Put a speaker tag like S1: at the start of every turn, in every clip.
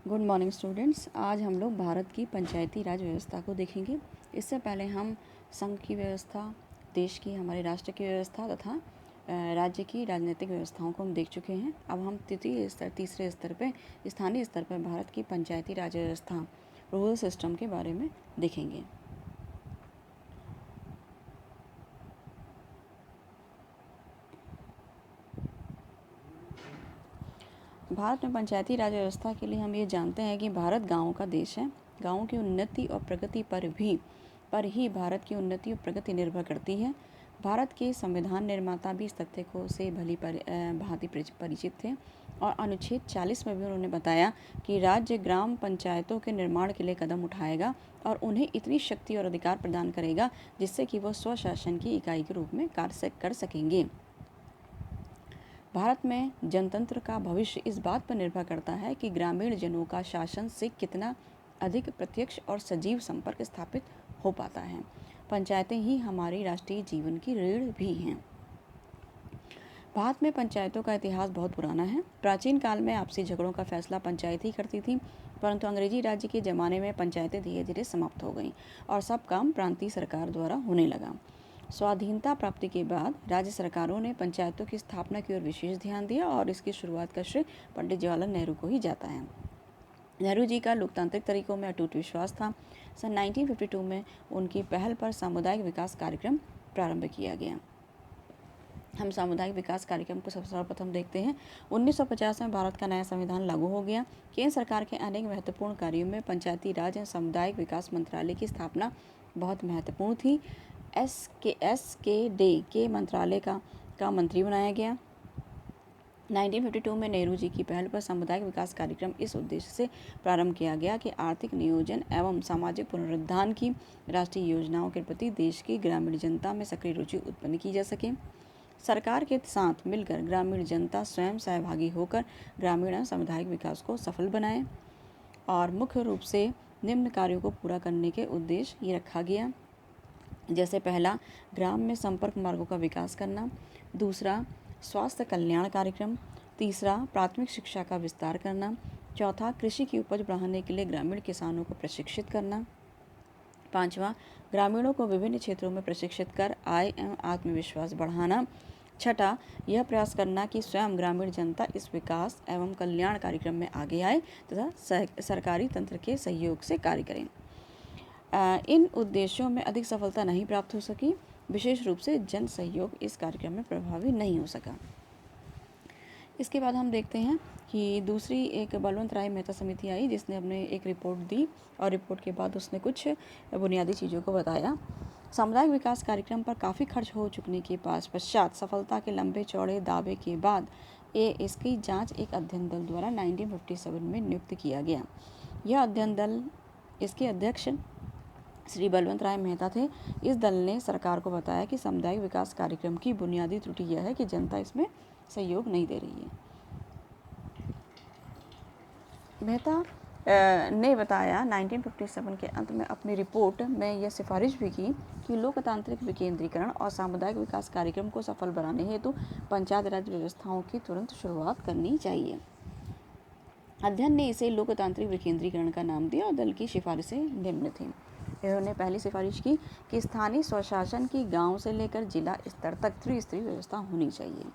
S1: Good morning students. आज हम लोग भारत की पंचायती राज व्यवस्था को देखेंगे। इससे पहले हम संघ की व्यवस्था, देश की, हमारे राष्ट्र की व्यवस्था तथा राज्य की राजनीतिक व्यवस्थाओं को हम देख चुके हैं। अब हम तीसरे स्तर पे, स्थानीय स्तर पर भारत की पंचायती राज व्यवस्था, रूरल सिस्टम के बारे में देखेंगे। भारत में पंचायती राज व्यवस्था के लिए हम ये जानते हैं कि भारत गाँवों का देश है। गाँवों की उन्नति और प्रगति पर ही भारत की उन्नति और प्रगति निर्भर करती है। भारत के संविधान निर्माता भी इस तथ्य को से भांति परिचित थे और अनुच्छेद 40 में भी उन्होंने बताया कि राज्य ग्राम पंचायतों के निर्माण के लिए कदम उठाएगा और उन्हें इतनी शक्ति और अधिकार प्रदान करेगा जिससे कि वह स्वशासन की इकाई के रूप में कार्य कर सकेंगे। भारत में जनतंत्र का भविष्य इस बात पर निर्भर करता है कि ग्रामीण जनों का शासन से कितना अधिक प्रत्यक्ष और सजीव संपर्क स्थापित हो पाता है। पंचायतें ही हमारी राष्ट्रीय जीवन की रीढ़ भी हैं। भारत में पंचायतों का इतिहास बहुत पुराना है। प्राचीन काल में आपसी झगड़ों का फैसला पंचायत ही करती थी, परंतु अंग्रेजी राज्य के ज़माने में पंचायतें धीरे धीरे समाप्त हो गईं और सब काम प्रांतीय सरकार द्वारा होने लगा। स्वाधीनता प्राप्ति के बाद राज्य सरकारों ने पंचायतों की स्थापना की ओर विशेष ध्यान दिया और इसकी शुरुआत का श्रेय पंडित जवाहरलाल नेहरू को ही जाता है। नेहरू जी का लोकतांत्रिक तरीकों में अटूट विश्वास था। सन 1952 में उनकी पहल पर सामुदायिक विकास कार्यक्रम प्रारंभ किया गया। हम सामुदायिक विकास कार्यक्रम को सर्वप्रथम देखते हैं। 1950 में भारत का नया संविधान लागू हो गया। केंद्र सरकार के अनेक महत्वपूर्ण कार्यों में पंचायती राज एवं सामुदायिक विकास मंत्रालय की स्थापना बहुत महत्वपूर्ण थी। SKD के मंत्रालय का मंत्री बनाया गया। 1952 में नेहरू जी की पहल पर सामुदायिक विकास कार्यक्रम इस उद्देश्य से प्रारंभ किया गया कि आर्थिक नियोजन एवं सामाजिक पुनरुत्थान की राष्ट्रीय योजनाओं के प्रति देश की ग्रामीण जनता में सक्रिय रुचि उत्पन्न की जा सके। सरकार के साथ मिलकर ग्रामीण जनता स्वयं सहभागी होकर ग्रामीण एवं सामुदायिक विकास को सफल बनाए और मुख्य रूप से निम्न कार्यों को पूरा करने के उद्देश्य ये रखा गया। जैसे पहला, ग्राम में संपर्क मार्गों का विकास करना। दूसरा, स्वास्थ्य कल्याण कार्यक्रम। तीसरा, प्राथमिक शिक्षा का विस्तार करना। चौथा, कृषि की उपज बढ़ाने के लिए ग्रामीण किसानों को प्रशिक्षित करना। पांचवा, ग्रामीणों को विभिन्न क्षेत्रों में प्रशिक्षित कर आय एवं आत्मविश्वास बढ़ाना। छठा, यह प्रयास करना कि स्वयं ग्रामीण जनता इस विकास एवं कल्याण कार्यक्रम में आगे आए तथा सरकारी तंत्र के सहयोग से कार्य करें। इन उद्देश्यों में अधिक सफलता नहीं प्राप्त हो सकी। विशेष रूप से जन सहयोग इस कार्यक्रम में प्रभावी नहीं हो सका। इसके बाद हम देखते हैं कि दूसरी एक बलवंत राय मेहता समिति आई जिसने अपने एक रिपोर्ट दी और रिपोर्ट के बाद उसने कुछ बुनियादी चीज़ों को बताया। सामुदायिक विकास कार्यक्रम पर काफ़ी खर्च हो चुकने के पश्चात सफलता के लंबे चौड़े दावे के बाद इसकी जांच एक अध्ययन दल द्वारा 1957 में नियुक्त किया गया। यह अध्ययन दल, इसके अध्यक्ष श्री बलवंत राय मेहता थे। इस दल ने सरकार को बताया कि सामुदायिक विकास कार्यक्रम की बुनियादी त्रुटि यह है कि जनता इसमें सहयोग नहीं दे रही है। मेहता ने बताया 1957 के अंत में अपनी रिपोर्ट में यह सिफारिश भी की कि लोकतांत्रिक विकेंद्रीकरण और सामुदायिक विकास कार्यक्रम को सफल बनाने हेतु पंचायत राज व्यवस्थाओं की तुरंत शुरुआत करनी चाहिए। अध्ययन ने इसे लोकतांत्रिक विकेंद्रीकरण का नाम दिया और दल की सिफारिशें निम्न थीं। इन्होंने पहली सिफारिश की कि स्थानीय स्वशासन की गांव से लेकर जिला स्तर तक त्रिस्तरीय व्यवस्था होनी चाहिए।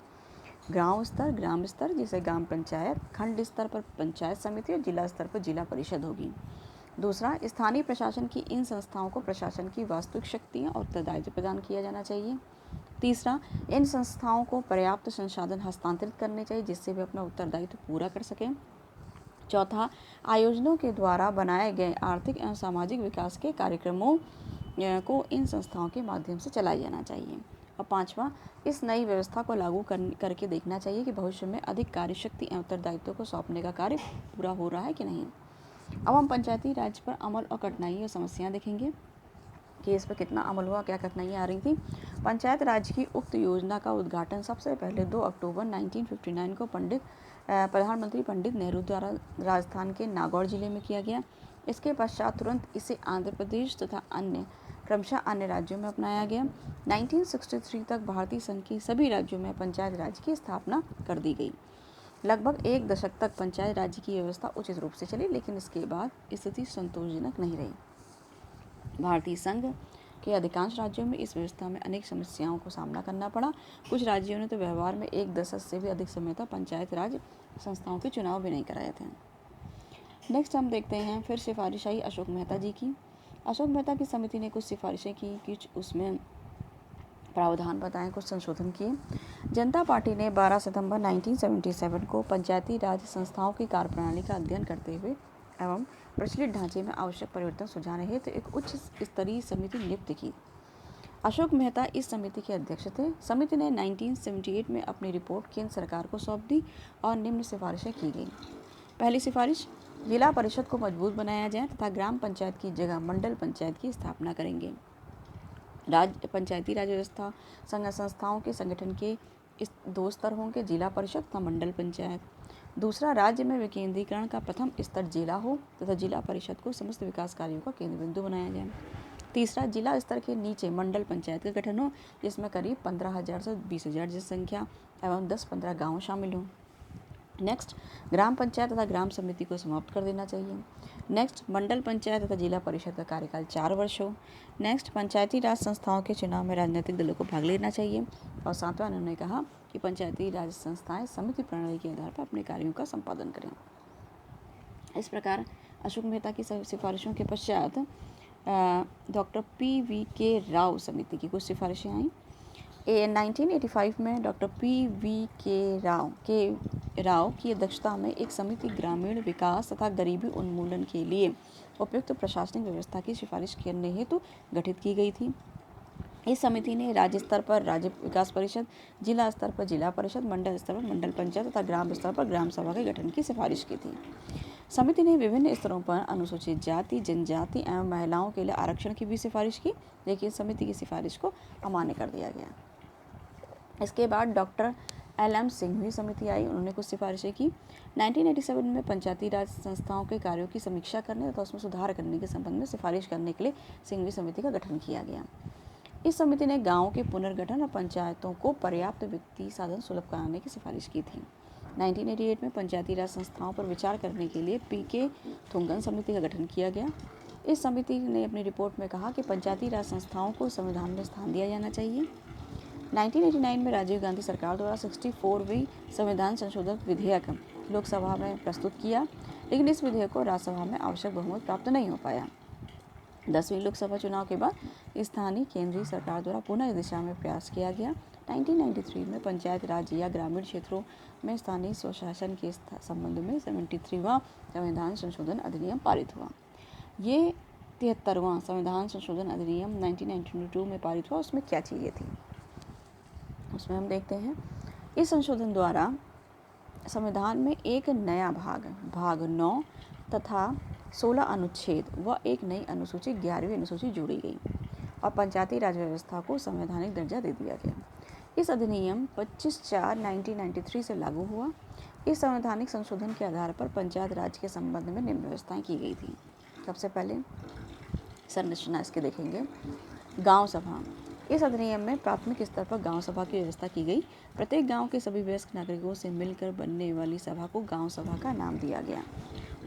S1: गांव स्तर, ग्राम स्तर जिसे ग्राम पंचायत, खंड स्तर पर पंचायत समिति और जिला स्तर पर जिला परिषद होगी। दूसरा, स्थानीय प्रशासन की इन संस्थाओं को प्रशासन की वास्तविक शक्तियाँ और उत्तरदायित्व प्रदान किया जाना चाहिए। तीसरा, इन संस्थाओं को पर्याप्त संसाधन हस्तांतरित करने चाहिए जिससे वे अपना उत्तरदायित्व पूरा कर सकें। चौथा, आयोजनों के द्वारा बनाए गए आर्थिक एवं सामाजिक विकास के कार्यक्रमों को इन संस्थाओं के माध्यम से चलाया जाना चाहिए। और पांचवा, इस नई व्यवस्था को लागू करके देखना चाहिए कि भविष्य में अधिक कार्यशक्ति एवं उत्तरदायित्व को सौंपने का कार्य पूरा हो रहा है कि नहीं। अब हम पंचायती राज पर अमल और कठिनाई और समस्याएं देखेंगे कि इस पर कितना अमल हुआ, क्या कठिनाइयाँ आ रही थी। पंचायत राज की उक्त योजना का उद्घाटन सबसे पहले 2 अक्टूबर 1959 को प्रधानमंत्री पंडित नेहरू द्वारा राजस्थान के नागौर जिले में किया गया। इसके पश्चात तुरंत इसे आंध्र प्रदेश तथा क्रमशः अन्य राज्यों में अपनाया गया। 1963 तक भारतीय संघ के सभी राज्यों में पंचायत राज की स्थापना कर दी गई। लगभग एक दशक तक पंचायत राज्य की व्यवस्था उचित रूप से चली, लेकिन इसके बाद स्थिति संतोषजनक नहीं रही। भारतीय संघ के अधिकांश राज्यों में इस व्यवस्था में अनेक समस्याओं को सामना करना पड़ा। कुछ राज्यों ने तो व्यवहार में एक दशक से भी अधिक समय तक पंचायत राज संस्थाओं के चुनाव भी नहीं कराए थे। नेक्स्ट हम देखते हैं फिर सिफारिश आई अशोक मेहता जी की। अशोक मेहता की समिति ने कुछ सिफारिशें की, कुछ उसमें प्रावधान बताएं, कुछ संशोधन किए। जनता पार्टी ने 12 सितंबर 1977 को पंचायती राज संस्थाओं की कार्यप्रणाली का अध्ययन करते हुए एवं प्रचलित ढांचे में आवश्यक परिवर्तन सुझाने हेतु एक उच्च स्तरीय समिति नियुक्त की। अशोक मेहता इस समिति के अध्यक्ष थे। समिति ने 1978 में अपनी रिपोर्ट केंद्र सरकार को सौंप दी और निम्न सिफारिशें की गई। पहली सिफारिश, जिला परिषद को मजबूत बनाया जाए तथा ग्राम पंचायत की जगह मंडल पंचायत की स्थापना करेंगे। पंचायती राज व्यवस्था संस्थाओं के संगठन के इस 2 स्तर होंगे, जिला परिषद तथा मंडल पंचायत। दूसरा, राज्य में विकेंद्रीकरण का प्रथम स्तर जिला हो तथा जिला परिषद को समस्त विकास कार्यों का केंद्र बिंदु बनाया जाए। तीसरा, जिला स्तर के नीचे मंडल पंचायत का गठन हो, जिसमें करीब 15,000 से 20,000 जनसंख्या एवं 10-15 गाँव शामिल हों। नेक्स्ट, ग्राम पंचायत तथा ग्राम समिति को समाप्त कर देना चाहिए। नेक्स्ट, मंडल पंचायत तथा जिला परिषद का कार्यकाल 4 वर्ष हो। नेक्स्ट, पंचायती राज संस्थाओं के चुनाव में राजनीतिक दलों को भाग लेना चाहिए। और सातवां, उन्होंने कहा कि पंचायती राज संस्थाएं समिति प्रणाली के आधार पर अपने कार्यों का संपादन करें। इस प्रकार अशोक मेहता की सिफारिशों के पश्चात डॉक्टर PVK राव समिति की कुछ सिफारिशें आईं। 1985 में डॉक्टर PVK राव की अध्यक्षता में एक समिति ग्रामीण विकास तथा गरीबी उन्मूलन के लिए उपयुक्त प्रशासनिक व्यवस्था की सिफारिश करने हेतु गठित की गई थी। इस समिति ने राज्य स्तर पर राज्य विकास परिषद, जिला स्तर पर जिला परिषद, मंडल स्तर पर मंडल पंचायत तथा ग्राम स्तर पर ग्राम सभा के गठन की सिफारिश की थी। समिति ने विभिन्न स्तरों पर अनुसूचित जाति, जनजाति एवं महिलाओं के लिए आरक्षण की भी सिफारिश की, लेकिन समिति की सिफारिश को अमान्य कर दिया गया। इसके बाद डॉक्टर LM सिंघवी समिति आई। उन्होंने कुछ सिफारिशें की। 1987 में पंचायती राज संस्थाओं के कार्यों की समीक्षा करने तथा उसमें सुधार करने के संबंध में सिफारिश करने के लिए सिंघवी समिति का गठन किया गया। इस समिति ने गाँवों के पुनर्गठन और पंचायतों को पर्याप्त वित्तीय साधन सुलभ कराने की सिफारिश की थी। 1988 में पंचायती राज संस्थाओं पर विचार करने के लिए PK थुंगन समिति का गठन किया गया। इस समिति ने अपनी रिपोर्ट में कहा कि पंचायती राज संस्थाओं को संविधान में स्थान दिया जाना चाहिए। 1989 में राजीव गांधी सरकार द्वारा 64वीं संविधान संशोधन विधेयक लोकसभा में प्रस्तुत किया, लेकिन इस विधेयक को राज्यसभा में आवश्यक बहुमत प्राप्त नहीं हो पाया। 10वीं लोकसभा चुनाव के बाद स्थानीय केंद्रीय सरकार द्वारा पुनः इस दिशा में प्रयास किया गया। 1993 में पंचायत राज या ग्रामीण क्षेत्रों में स्थानीय स्वशासन के संबंध में 73वां संविधान संशोधन अधिनियम पारित हुआ। ये 73वां संविधान संशोधन अधिनियम 1992 में पारित हुआ। उसमें क्या चीज़ें थी उसमें हम देखते हैं। इस संशोधन द्वारा संविधान में एक नया भाग 9 तथा 16 अनुच्छेद व एक नई अनुसूची 11वीं अनुसूची जोड़ी गई और पंचायती राज व्यवस्था को संवैधानिक दर्जा दे दिया गया। इस अधिनियम 25/4/1993 से लागू हुआ। इस संवैधानिक संशोधन के आधार पर पंचायत राज के संबंध में निम्न व्यवस्थाएं की गई थी। सबसे पहले संरचना इसके देखेंगे। गांव सभा। इस अधिनियम में प्राथमिक स्तर पर गांव सभा की व्यवस्था की गई। प्रत्येक गांव के सभी वयस्क नागरिकों से मिलकर बनने वाली सभा को गांव सभा का नाम दिया गया।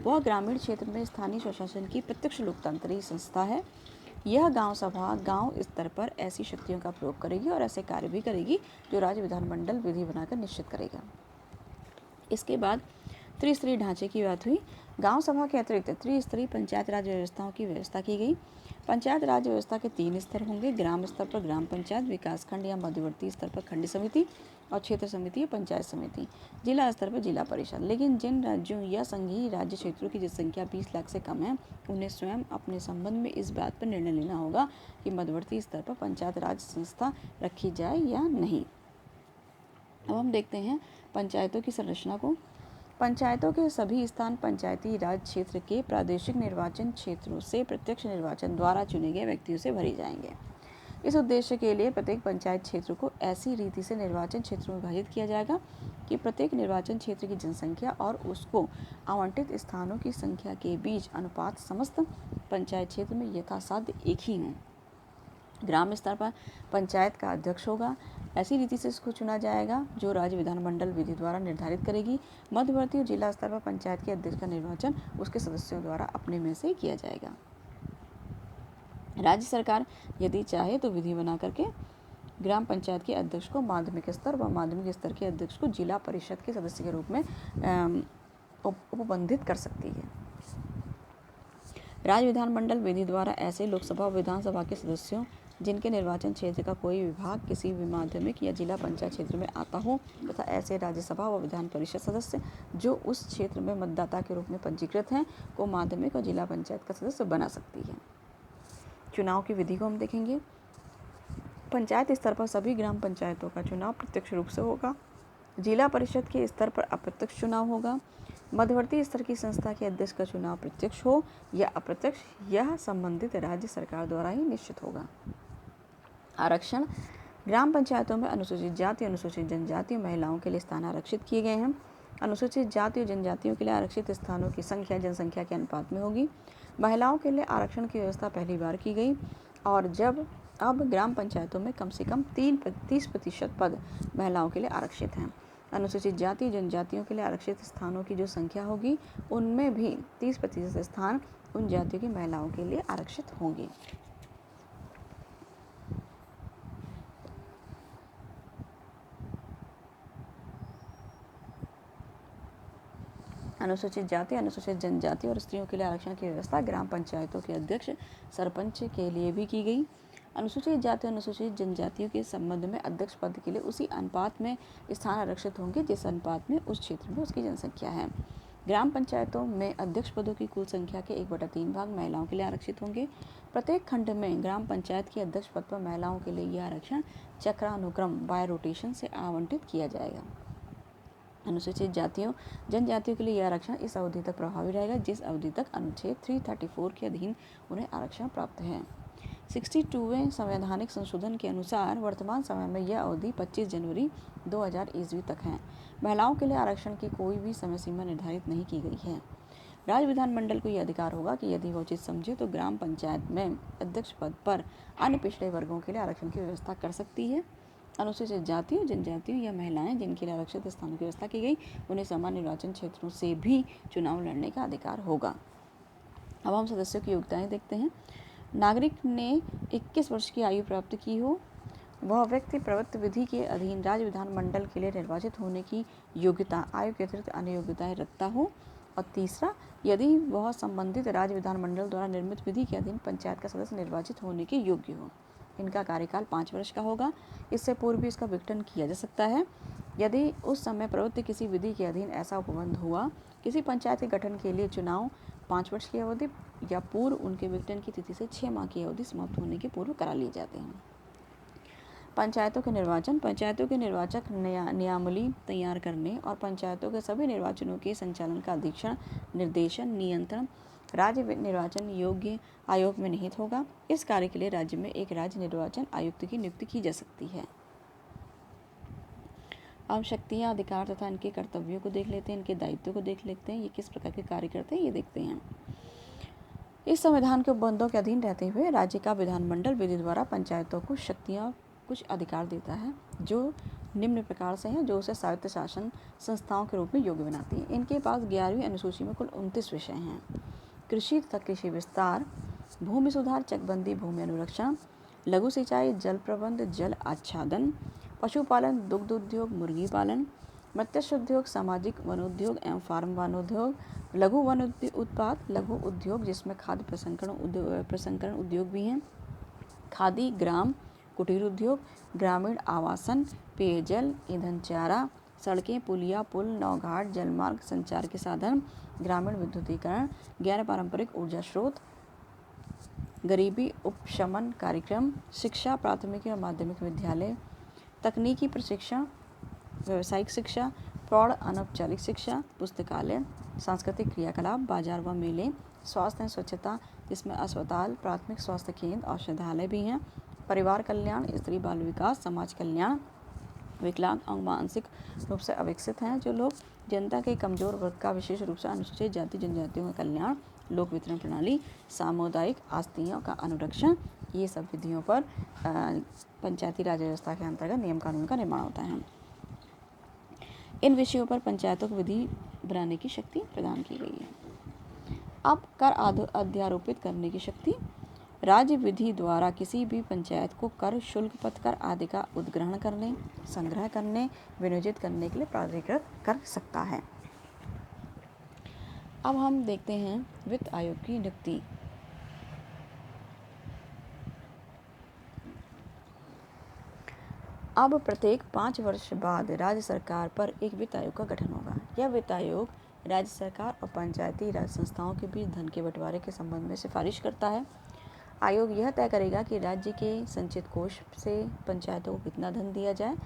S1: वह ग्रामीण क्षेत्र में स्थानीय स्वशासन की प्रत्यक्ष लोकतांत्रिक संस्था है। यह गांव सभा गांव स्तर पर ऐसी शक्तियों का प्रयोग करेगी और ऐसे कार्य भी करेगी जो राज्य विधानमंडल विधि बनाकर निश्चित करेगा। इसके बाद त्रिस्तरीय ढांचे की बात हुई। गांव सभा के अतिरिक्त त्रिस्तरीय पंचायत राज व्यवस्थाओं की व्यवस्था की गई। पंचायत राज व्यवस्था के 3 स्तर होंगे। ग्राम स्तर पर ग्राम पंचायत, विकास खंड या मध्यवर्ती स्तर पर खंड समिति और क्षेत्र समिति या पंचायत समिति, जिला स्तर पर जिला परिषद। लेकिन जिन राज्यों या संघीय राज्य क्षेत्रों की जनसंख्या 20 लाख से कम है, उन्हें स्वयं अपने संबंध में इस बात पर निर्णय लेना होगा कि मध्यवर्ती स्तर पर पंचायत राज संस्था रखी जाए या नहीं। अब हम देखते हैं पंचायतों की संरचना को। पंचायतों के सभी स्थान पंचायती राज क्षेत्र के प्रादेशिक निर्वाचन क्षेत्रों से प्रत्यक्ष निर्वाचन द्वारा चुने गए व्यक्तियों से भरी जाएंगे। इस उद्देश्य के लिए प्रत्येक पंचायत क्षेत्र को ऐसी रीति से निर्वाचन क्षेत्रों में विभाजित किया जाएगा कि प्रत्येक निर्वाचन क्षेत्र की जनसंख्या और उसको आवंटित स्थानों की संख्या के बीच अनुपात समस्त पंचायत क्षेत्र में यथासाध्य एक ही हो। ग्राम स्तर पर पंचायत का अध्यक्ष होगा। ऐसी रीति से इसको चुना जाएगा जो राज्य विधानमंडल विधि द्वारा निर्धारित करेगी। मध्यवर्ती और जिला स्तर पर पंचायत के अध्यक्ष का निर्वाचन उसके सदस्यों द्वारा अपने में से किया जाएगा। राज्य सरकार यदि चाहे तो विधि बना करके ग्राम पंचायत के अध्यक्ष को माध्यमिक स्तर व माध्यमिक स्तर के अध्यक्ष को जिला परिषद के सदस्य के रूप में उपबंधित कर सकती है। राज्य विधानमंडल विधि द्वारा ऐसे लोकसभा व विधानसभा के सदस्यों जिनके निर्वाचन क्षेत्र का कोई विभाग किसी भी माध्यमिक या जिला पंचायत क्षेत्र में आता हो तथा ऐसे राज्यसभा व विधान परिषद सदस्य जो उस क्षेत्र में मतदाता के रूप में पंजीकृत हैं को माध्यमिक और जिला पंचायत का सदस्य बना सकती है। चुनाव की विधि को हम देखेंगे। पंचायत स्तर पर सभी ग्राम पंचायतों का चुनाव प्रत्यक्ष रूप से होगा। जिला परिषद के स्तर पर अप्रत्यक्ष चुनाव होगा। मध्यवर्ती स्तर की संस्था के अध्यक्ष का चुनाव प्रत्यक्ष हो या अप्रत्यक्ष यह संबंधित राज्य सरकार द्वारा ही निश्चित होगा। आरक्षण। ग्राम पंचायतों में अनुसूचित जाति, अनुसूचित जनजाति और महिलाओं के लिए स्थान आरक्षित किए गए हैं। अनुसूचित जाति और जनजातियों के लिए आरक्षित स्थानों की संख्या जनसंख्या के अनुपात में होगी। महिलाओं के लिए आरक्षण की व्यवस्था पहली बार की गई और अब ग्राम पंचायतों में कम से कम 30% पद महिलाओं के लिए आरक्षित हैं। अनुसूचित जाति जनजातियों के लिए आरक्षित स्थानों की जो संख्या होगी उनमें भी 30% स्थान उन जातियों की महिलाओं के लिए आरक्षित होंगे। अनुसूचित जाति, अनुसूचित जनजाति और स्त्रियों के लिए आरक्षण की व्यवस्था ग्राम पंचायतों के अध्यक्ष सरपंच के लिए भी की गई। अनुसूचित जाति और अनुसूचित जनजातियों के संबंध में अध्यक्ष पद के लिए उसी अनुपात में स्थान आरक्षित होंगे जिस अनुपात में उस क्षेत्र में उसकी जनसंख्या है। ग्राम पंचायतों में अध्यक्ष पदों की कुल संख्या के 1/3 भाग महिलाओं के लिए आरक्षित होंगे। प्रत्येक खंड में ग्राम पंचायत के अध्यक्ष पद पर महिलाओं के लिए यह आरक्षण चक्रानुक्रम बाय रोटेशन से आवंटित किया जाएगा। अनुसूचित जातियों जनजातियों के लिए यह आरक्षण इस अवधि तक प्रभावी रहेगा जिस अवधि तक अनुच्छेद 334 के अधीन उन्हें आरक्षण प्राप्त है। 62वें संवैधानिक संशोधन के अनुसार वर्तमान समय में यह अवधि 25 जनवरी 2000 ईस्वी तक है। महिलाओं के लिए आरक्षण की कोई भी समय सीमा निर्धारित नहीं की गई है। राज्य विधानमंडल को यह अधिकार होगा कि यदि वो उचित समझे तो ग्राम पंचायत में अध्यक्ष पद पर अन्य पिछड़े वर्गों के लिए आरक्षण की व्यवस्था कर सकती है। अनुसूचित जातियों जनजातियों या महिलाएं जिनके लिए आरक्षित स्थानों की व्यवस्था की गई उन्हें समान निर्वाचन क्षेत्रों से भी चुनाव लड़ने का अधिकार होगा। अब हम सदस्यों की योग्यताएं देखते हैं। नागरिक ने 21 वर्ष की आयु प्राप्त की हो, वह व्यक्ति प्रवृत्त विधि के अधीन राज्य विधानमंडल के लिए निर्वाचित होने की योग्यता आयु के अतिरिक्त अन्य योग्यताएं रखता हो, और तीसरा, यदि वह संबंधित राज्य विधानमंडल द्वारा निर्मित विधि के अधीन पंचायत का सदस्य निर्वाचित होने के योग्य हो। इनका कार्यकाल 5 वर्ष का होगा। इससे पूर्व भी इसका विघटन किया जा सकता है यदि उस समय प्रवृत्त किसी विधि के अधीन ऐसा उपबंध हुआ। किसी पंचायत के गठन के लिए चुनाव 5 वर्ष की अवधि या पूर्व उनके विघटन की तिथि से 6 माह की अवधि समाप्त होने के पूर्व करा लिए जाते हैं। पंचायतों के निर्वाचन। पंचायतों के निर्वाचक नियमावली तैयार करने और पंचायतों के सभी निर्वाचनों के संचालन का अधीक्षण, निर्देशन, नियंत्रण राज्य निर्वाचन योग्य आयोग में निहित होगा। इस कार्य के लिए राज्य में एक राज्य निर्वाचन आयुक्त की नियुक्ति की जा सकती है। अब शक्तियाँ, अधिकार तथा इनके कर्तव्यों को देख लेते हैं, इनके दायित्व को देख लेते हैं, ये किस प्रकार के कार्य करते हैं ये देखते हैं। इस संविधान के उपबंधों के अधीन रहते हुए राज्य का विधानमंडल विधि द्वारा पंचायतों को शक्तियाँ कुछ अधिकार देता है जो निम्न प्रकार से हैं, जो उसे स्वायत्त शासन संस्थाओं के रूप में योग्य बनाती हैं। इनके पास 11वीं अनुसूची में कुल 29 विषय हैं। कृषि तथा कृषि विस्तार, भूमि सुधार, चकबंदी, भूमि अनुरक्षण, लघु सिंचाई, जल प्रबंध, जल आच्छादन, पशुपालन, दुग्ध उद्योग, मुर्गी पालन, मत्स्य उद्योग, सामाजिक वनोद्योग एवं फार्म वनोद्योग, लघु वन उत्पाद, लघु उद्योग जिसमें खाद्य प्रसंस्करण उद्योग भी हैं, खादी, ग्राम कुटीर उद्योग, ग्रामीण आवासन, पेयजल, ईंधन चारा, सड़कें, पुलिया, पुल, नौघाट, जलमार्ग, संचार के साधन, ग्रामीण विद्युतीकरण, गैर पारंपरिक ऊर्जा स्रोत, गरीबी उपशमन कार्यक्रम, शिक्षा, प्राथमिक और माध्यमिक विद्यालय, तकनीकी प्रशिक्षण, व्यावसायिक शिक्षा, प्रौढ़ अनौपचारिक शिक्षा, पुस्तकालय, सांस्कृतिक क्रियाकलाप, बाजार व मेले, स्वास्थ्य एवं स्वच्छता जिसमें अस्पताल, प्राथमिक स्वास्थ्य केंद्र, औषधालय भी हैं, परिवार कल्याण, स्त्री बाल विकास, समाज कल्याण, विकलांग और मानसिक रूप से अविकसित हैं जो लोग, जनता के कमजोर वर्ग का, विशेष रूप से अनुसूचित जाति जनजातियों का कल्याण, लोक वितरण प्रणाली, सामुदायिक आस्तियों का अनुरक्षण, ये सब विधियों पर पंचायती राज व्यवस्था के अंतर्गत नियम कानून का निर्माण होता है। इन विषयों पर पंचायतों को विधि बनाने की शक्ति प्रदान की गई है। अब कर अध्यारोपित करने की शक्ति। राज्य विधि द्वारा किसी भी पंचायत को कर, शुल्क, पथकर आदि का उद्ग्रहण करने, संग्रह करने, विनियोजित करने के लिए प्राधिकृत कर सकता है। अब हम देखते हैं वित्त आयोग की नियुक्ति। अब प्रत्येक 5 वर्ष बाद राज्य सरकार पर एक वित्त आयोग का गठन होगा। यह वित्त आयोग राज्य सरकार और पंचायती राज संस्थाओं के बीच धन के बंटवारे के संबंध में सिफारिश करता है। आयोग यह तय करेगा कि राज्य के संचित कोष से पंचायतों को कितना धन दिया जाए।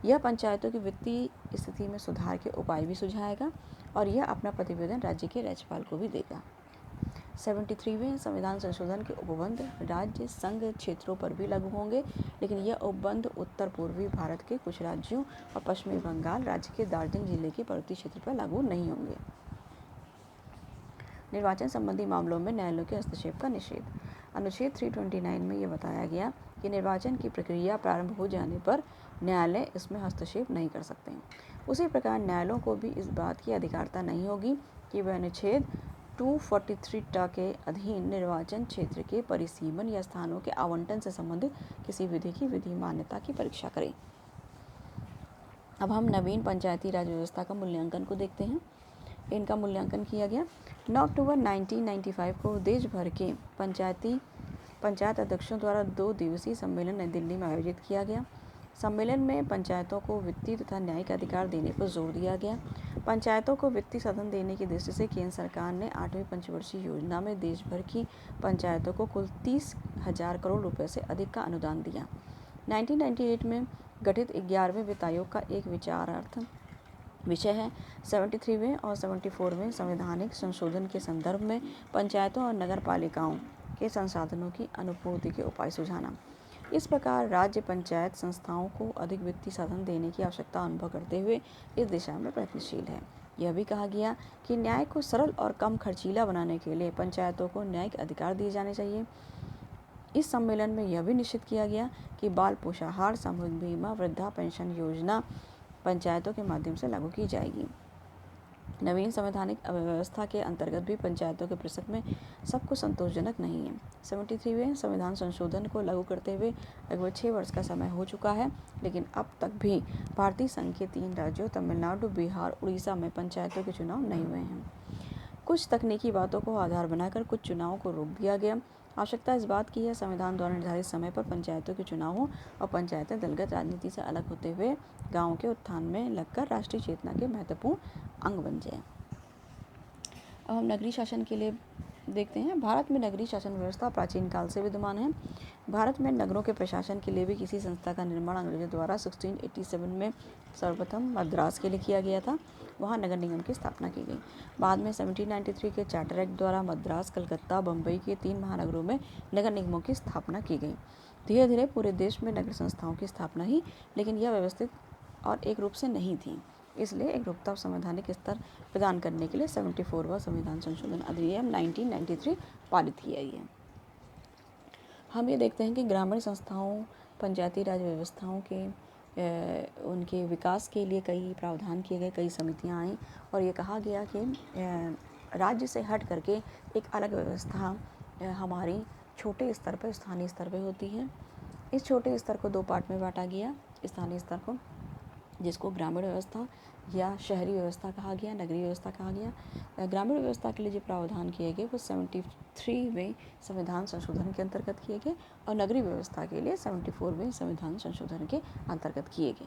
S1: यह पंचायतों की वित्तीय स्थिति में सुधार के उपाय भी सुझाएगा और यह अपना प्रतिवेदन राज्य के राज्यपाल को भी देगा। 73वें संविधान संशोधन के उपबंध राज्य संघ क्षेत्रों पर भी लागू होंगे, लेकिन यह उपबंध उत्तर पूर्वी भारत के कुछ राज्यों और पश्चिमी बंगाल राज्य के दार्जिलिंग जिले के पर्वतीय क्षेत्र पर लागू नहीं होंगे। निर्वाचन संबंधी मामलों में न्यायालयों के हस्तक्षेप का निषेध। अनुच्छेद 329 में यह बताया गया कि निर्वाचन की प्रक्रिया प्रारंभ हो जाने पर न्यायालय इसमें हस्तक्षेप नहीं कर सकते। उसी प्रकार न्यायालयों को भी इस बात की अधिकारता नहीं होगी कि वह अनुच्छेद 243 के अधीन निर्वाचन क्षेत्र के परिसीमन या स्थानों के आवंटन से संबंधित किसी विधि की विधि मान्यता की परीक्षा करें। अब हम नवीन पंचायती राज व्यवस्था का मूल्यांकन को देखते हैं। इनका मूल्यांकन किया गया। 9 अक्टूबर 1995 को देश भर के पंचायत अध्यक्षों द्वारा 2 दिवसीय सम्मेलन नई दिल्ली में आयोजित किया गया। सम्मेलन में पंचायतों को वित्तीय तथा न्यायिक अधिकार देने पर जोर दिया गया। पंचायतों को वित्तीय साधन देने की दृष्टि से केंद्र सरकार ने 8वीं पंचवर्षीय योजना में देश भर की पंचायतों को कुल 30,000 करोड़ रुपए से अधिक का अनुदान दिया। 1998 में गठित 11वें वित्त आयोग का एक विचारार्थ विषय है 73वें और 74वें संवैधानिक संशोधन के संदर्भ में पंचायतों और नगर पालिकाओं के संसाधनों की अनुपूर्ति के उपाय सुझाना। इस प्रकार राज्य पंचायत संस्थाओं को अधिक वित्तीय साधन देने की आवश्यकता अनुभव करते हुए इस दिशा में प्रयत्नशील है। यह भी कहा गया कि न्याय को सरल और कम खर्चीला बनाने के लिए पंचायतों को न्यायिक अधिकार दिए जाने चाहिए। इस सम्मेलन में यह भी निश्चित किया गया कि बाल पोषाहार, सामूहिक बीमा, वृद्धा पेंशन योजना पंचायतों के माध्यम से लागू की जाएगी। नवीन संवैधानिक व्यवस्था के अंतर्गत भी पंचायतों के प्रसंग में सब कुछ संतोषजनक नहीं है। 73वें संविधान संशोधन को लागू करते हुए लगभग 6 वर्ष का समय हो चुका है, लेकिन अब तक भी भारतीय संघ के 3 राज्यों तमिलनाडु, बिहार, उड़ीसा में पंचायतों के चुनाव नहीं हुए हैं। कुछ तकनीकी बातों को आधार बनाकर कुछ चुनावों को रोक दिया गया। आवश्यकता इस बात की है संविधान द्वारा निर्धारित समय पर पंचायतों के चुनाव हों और पंचायतें दलगत राजनीति से अलग होते हुए गाँव के उत्थान में लगकर राष्ट्रीय चेतना के महत्वपूर्ण अंग बन जाए। अब हम नगरीय शासन के लिए देखते हैं। भारत में नगरीय शासन व्यवस्था प्राचीन काल से विद्यमान है। भारत में नगरों के प्रशासन के लिए भी किसी संस्था का निर्माण अंग्रेजों द्वारा 1687 में सर्वप्रथम मद्रास के लिए किया गया था। वहाँ नगर निगम की स्थापना की गई। बाद में 1793 के चार्टर एक्ट द्वारा मद्रास, कलकत्ता, बम्बई के 3 महानगरों में नगर निगमों की स्थापना की गई। धीरे धीरे पूरे देश में नगर संस्थाओं की स्थापना हुई, लेकिन यह व्यवस्थित और एक रूप से नहीं थी। इसलिए एकरूपता और संवैधानिक स्तर प्रदान करने के लिए 74वां संविधान संशोधन अधिनियम 1993 पारित किया गया। हम ये देखते हैं कि ग्रामीण संस्थाओं, पंचायती राज व्यवस्थाओं के उनके विकास के लिए कई प्रावधान किए गए, कई समितियां आई और ये कहा गया कि राज्य से हट करके एक अलग व्यवस्था हमारी छोटे स्तर पर, स्थानीय स्तर पर होती है। इस छोटे स्तर को 2 पार्ट में बांटा गया। स्थानीय स्तर को, जिसको ग्रामीण व्यवस्था या शहरी व्यवस्था कहा गया, नगरीय व्यवस्था कहा गया। ग्रामीण व्यवस्था के लिए जो प्रावधान किए गए वो 73वें संविधान संशोधन के अंतर्गत किए गए और नगरीय व्यवस्था के लिए 74वें संविधान संशोधन के अंतर्गत किए गए।